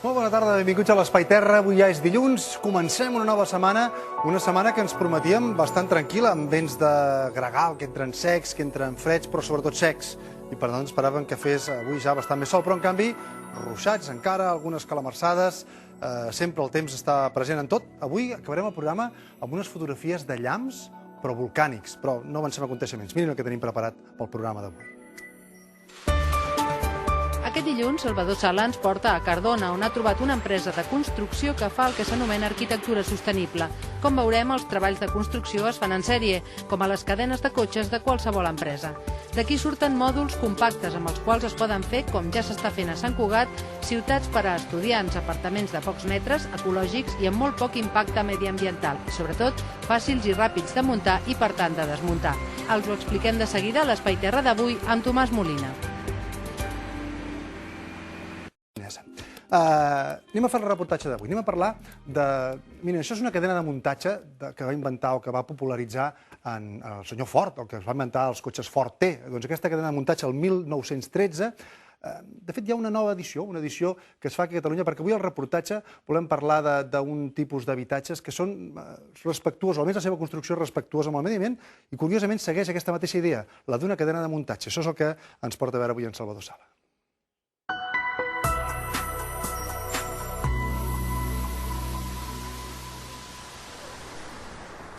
Molt bona tarda, benvinguts a l'Espai Terra. Avui ja és dilluns, comencem una nova setmana que ens prometíem bastant tranquil·la, amb vents de gregal que entren secs, que entren freds, però sobretot secs. I per tant esperàvem que fes avui ja bastant més sol, però en canvi, ruixats encara, algunes calamarsades, sempre el temps està present en tot. Avui acabarem el programa amb unes fotografies de llamps, però volcànics, però no avancem aconteixements. Miren el que tenim preparat pel programa d'avui. Aquest dilluns, Salvador Sala ens porta a Cardona, on ha trobat una empresa de construcció que fa el que s'anomena arquitectura sostenible. Com veurem, els treballs de construcció es fan en sèrie, com a les cadenes de cotxes de qualsevol empresa. D'aquí surten mòduls compactes amb els quals es poden fer, com ja s'està fent a Sant Cugat, ciutats per a estudiants, apartaments de pocs metres, ecològics i amb molt poc impacte mediambiental, i sobretot fàcils i ràpids de muntar i per tant de desmuntar. Els ho expliquem de seguida a l'Espai Terra d'avui amb Tomàs Molina. Anem a fer el reportatge d'avui. Anem a parlar de... Miren, això és una cadena de muntatge que va inventar o que va popularitzar el senyor Ford, el que es va inventar els cotxes Ford T. Doncs aquesta cadena de muntatge el 1913. De fet, hi ha una nova edició, una edició que es fa aquí a Catalunya, perquè avui al reportatge volem parlar d'un tipus d'habitatges que són respectuosos, almenys la seva construcció és respectuosa amb el medi ambient, i curiosament segueix aquesta mateixa idea, la d'una cadena de muntatge. Això és el que ens porta a veure avui en Salvador Sala.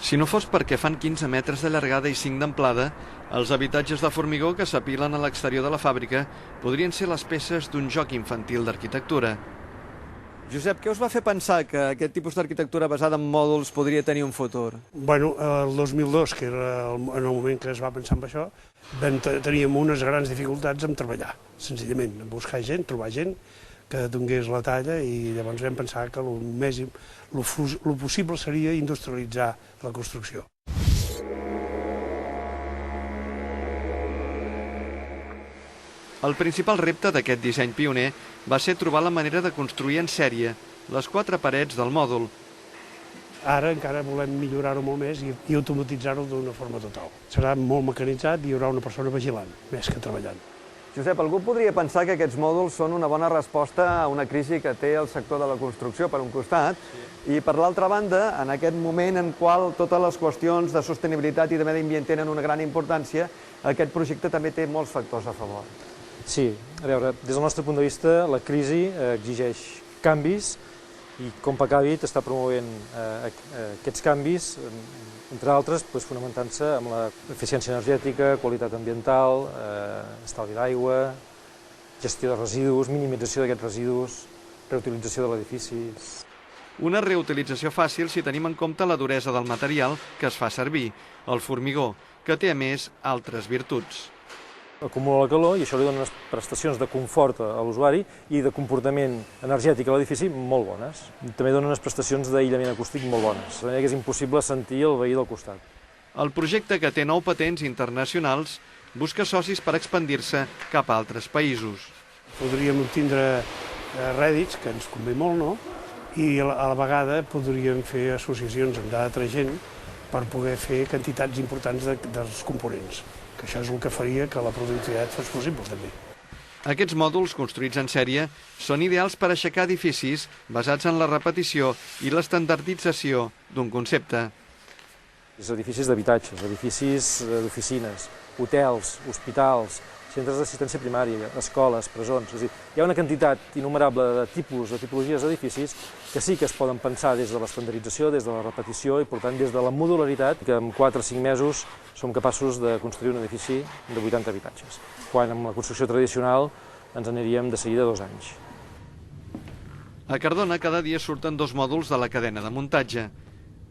Si no fos perquè fan 15 metres de llargada i 5 d'amplada, els habitatges de formigó que s'apilen a l'exterior de la fàbrica podrien ser les peces d'un joc infantil d'arquitectura. Josep, què us va fer pensar que aquest tipus d'arquitectura basada en mòduls podria tenir un futur? Bueno, el 2002, que era en el moment que es va pensar en això, teníem unes grans dificultats en treballar, senzillament, en buscar gent, trobar gent que donés la talla, i llavors vam pensar que el possible seria industrialitzar la construcció. El principal repte d'aquest disseny pioner va ser trobar la manera de construir en sèrie les 4 parets del mòdul. Ara encara volem millorar-ho molt més i automatitzar-ho d'una forma total. Serà molt mecanitzat i hi haurà una persona vigilant, més que treballant. Josep, algú podria pensar que aquests mòduls són una bona resposta a una crisi que té el sector de la construcció, per un costat, i per l'altra banda, en aquest moment en qual totes les qüestions de sostenibilitat i de medi ambient tenen una gran importància, aquest projecte també té molts factors a favor. Sí, a veure, des del nostre punt de vista, la crisi exigeix canvis i Compacabit està promovent aquests canvis, entre altres, fonamentant-se amb l'eficiència energètica, qualitat ambiental, estalvi d'aigua, gestió de residus, minimització d'aquests residus, reutilització de l'edifici. Una reutilització fàcil si tenim en compte la duresa del material que es fa servir, el formigó, que té a més altres virtuts. Acumula la calor i això li dona unes prestacions de confort a l'usuari i de comportament energètic a l'edifici molt bones. També dona unes prestacions d'aïllament acústic molt bones, de manera que és impossible sentir el veí del costat. El projecte, que té 9 patents internacionals, busca socis per expandir-se cap a altres països. Podríem obtindre rèdits, que ens convé molt, no? I a la vegada podríem fer associacions amb d'altra gent per poder fer quantitats importants dels components, que això és el que faria que la productivitat fos possible també. Aquests mòduls construïts en sèrie són ideals per aixecar edificis basats en la repetició i l'estandardització d'un concepte. Edificis d'habitatges, edificis d'oficines, hotels, hospitals, centres d'assistència primària, escoles, presons. És a dir, hi ha una quantitat innumerable de tipus, de tipologies d'edificis que sí que es poden pensar des de l'estandardització, des de la repetició i, per tant, des de la modularitat, que en 4 o 5 mesos som capaços de construir un edifici de 80 habitatges, quan amb la construcció tradicional ens aniríem de seguida 2 anys. A Cardona cada dia surten 2 mòduls de la cadena de muntatge.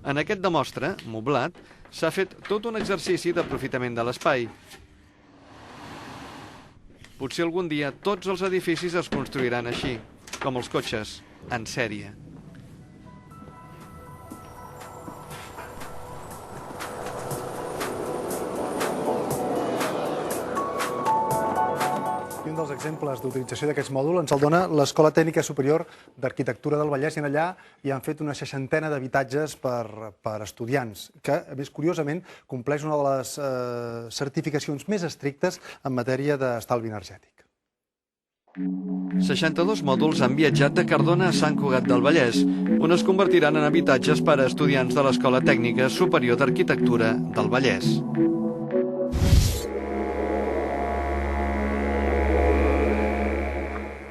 En aquest de mostra, moblat, s'ha fet tot un exercici d'aprofitament de l'espai. Potser algun dia tots els edificis es construiran així, com els cotxes, en sèrie. Un dels exemples d'utilització d'aquests mòduls ens el dona l'Escola Tècnica Superior d'Arquitectura del Vallès, i allà hi han fet una 60ena d'habitatges per estudiants, que, a més, curiosament, compleix una de les certificacions més estrictes en matèria d'estalvi energètic. 62 mòduls han viatjat de Cardona a Sant Cugat del Vallès, on es convertiran en habitatges per a estudiants de l'Escola Tècnica Superior d'Arquitectura del Vallès.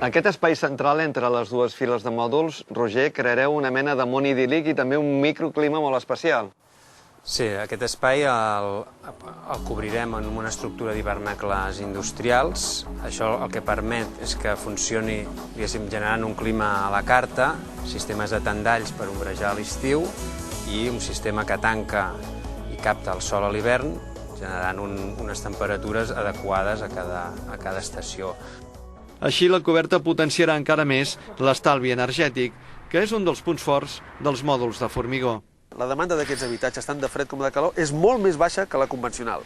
Aquest espai central entre les dues files de mòduls, Roger, creareu una mena de món idíl·lic i també un microclima molt especial. Sí, aquest espai el cobrirem en una estructura d'hivernacles industrials. Això el que permet és que funcioni, diguéssim, generant un clima a la carta, sistemes de tendalls per ombrejar a l'estiu i un sistema que tanca i capta el sol a l'hivern, generant unes temperatures adequades a cada estació. Així, la coberta potenciarà encara més l'estalvi energètic, que és un dels punts forts dels mòduls de formigó. La demanda d'aquests habitatges, tant de fred com de calor, és molt més baixa que la convencional.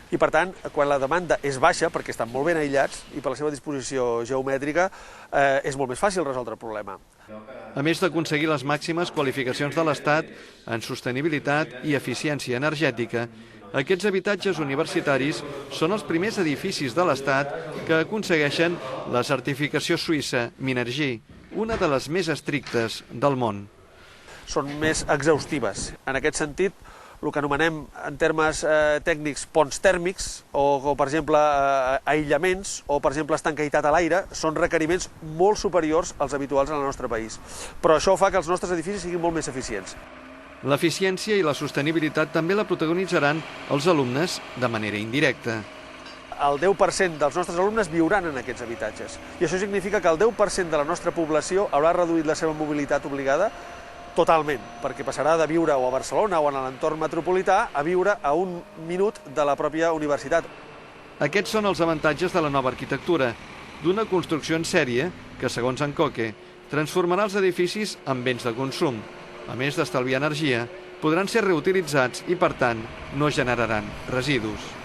I, per tant, quan la demanda és baixa, perquè estan molt ben aïllats i per la seva disposició geomètrica, és molt més fàcil resoldre el problema. A més d'aconseguir les màximes qualificacions de l'Estat en sostenibilitat i eficiència energètica, aquests habitatges universitaris són els primers edificis de l'Estat que aconsegueixen la certificació suïssa Minergie, una de les més estrictes del món. Són més exhaustives. En aquest sentit, el que anomenem en termes tècnics ponts tèrmics o per exemple, aïllaments o, per exemple, estancaïtat a l'aire, són requeriments molt superiors als habituals en el nostre país. Però això fa que els nostres edificis siguin molt més eficients. L'eficiència i la sostenibilitat també la protagonitzaran els alumnes de manera indirecta. El 10% dels nostres alumnes viuran en aquests habitatges. I això significa que el 10% de la nostra població haurà reduït la seva mobilitat obligada totalment, perquè passarà de viure o a Barcelona o en l'entorn metropolità a viure a un minut de la pròpia universitat. Aquests són els avantatges de la nova arquitectura, d'una construcció en sèrie que, segons en Coque, transformarà els edificis en béns de consum. A més d'estalviar energia, podran ser reutilitzats i, per tant, no generaran residus.